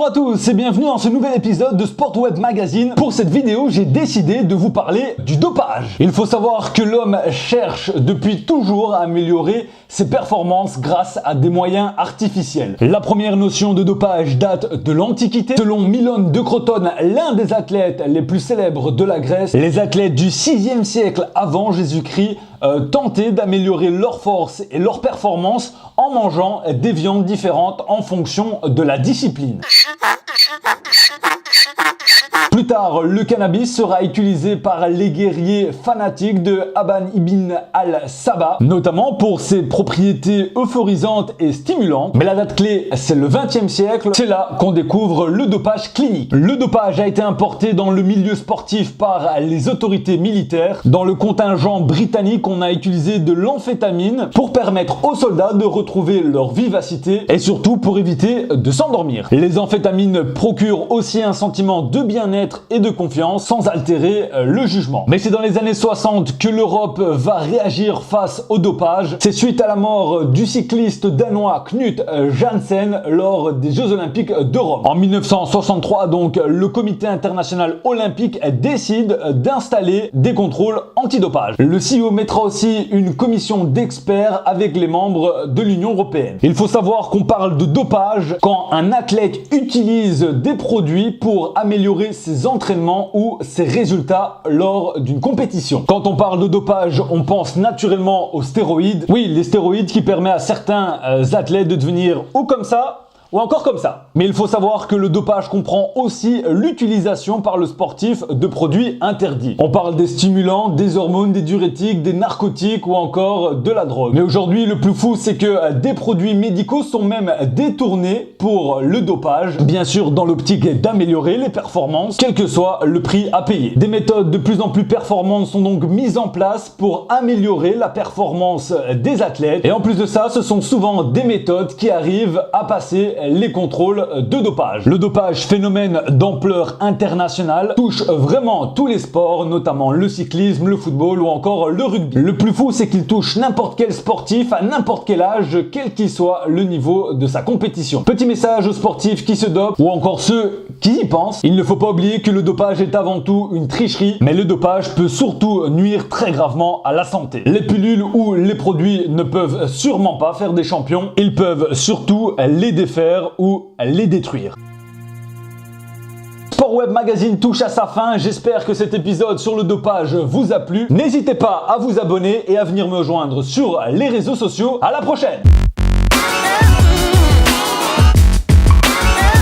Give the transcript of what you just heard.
à tous et bienvenue dans ce nouvel épisode de Sport Web Magazine. Pour cette vidéo, j'ai décidé de vous parler du dopage. Il faut savoir que l'homme cherche depuis toujours à améliorer ses performances grâce à des moyens artificiels. La première notion de dopage date de l'Antiquité. Selon Milone de Crotone, l'un des athlètes les plus célèbres de la Grèce, les athlètes du 6e siècle avant Jésus-Christ tentaient d'améliorer leur force et leur performance en mangeant des viandes différentes en fonction de la discipline. Plus tard, le cannabis sera utilisé par les guerriers fanatiques de Aban ibn al-Sabah, notamment pour ses propriétés euphorisantes et stimulantes. Mais la date clé, c'est le 20e siècle. C'est là qu'on découvre le dopage clinique. Le dopage a été importé dans le milieu sportif par les autorités militaires. Dans le contingent britannique, on a utilisé de l'amphétamine pour permettre aux soldats de retrouver leur vivacité et surtout pour éviter de s'endormir. Les amphétamines procurent aussi un sentiment de bien-être et de confiance sans altérer le jugement. Mais c'est dans les années 60 que l'Europe va réagir face au dopage. C'est suite à la mort du cycliste danois Knut Jansen lors des Jeux Olympiques de Rome. En 1963, donc, le Comité international olympique décide d'installer des contrôles antidopage. Le CIO mettra aussi une commission d'experts avec les membres de l'Union européenne. Il faut savoir qu'on parle de dopage quand un athlète utilise des produits pour améliorer ses entraînements ou ses résultats lors d'une compétition. Quand on parle de dopage, on pense naturellement aux stéroïdes. Oui, les stéroïdes qui permettent à certains athlètes de devenir ou comme ça, ou encore comme ça. Mais il faut savoir que le dopage comprend aussi l'utilisation par le sportif de produits interdits. On parle des stimulants, des hormones, des diurétiques, des narcotiques ou encore de la drogue. Mais aujourd'hui, le plus fou, c'est que des produits médicaux sont même détournés pour le dopage, bien sûr dans l'optique d'améliorer les performances, quel que soit le prix à payer. Des méthodes de plus en plus performantes sont donc mises en place pour améliorer la performance des athlètes. Et en plus de ça, ce sont souvent des méthodes qui arrivent à passer les contrôles de dopage. Le dopage, phénomène d'ampleur internationale, touche vraiment tous les sports, notamment le cyclisme, le football ou encore le rugby. Le plus fou, c'est qu'il touche n'importe quel sportif à n'importe quel âge, quel qu'il soit le niveau de sa compétition. Petit message aux sportifs qui se dopent ou encore ceux qui y pensent, il ne faut pas oublier que le dopage est avant tout une tricherie, mais le dopage peut surtout nuire très gravement à la santé. Les pilules ou les produits ne peuvent sûrement pas faire des champions, ils peuvent surtout les défaire ou les détruire. Sport Web Magazine touche à sa fin. J'espère que cet épisode sur le dopage vous a plu. N'hésitez pas à vous abonner et à venir me rejoindre sur les réseaux sociaux. À la prochaine!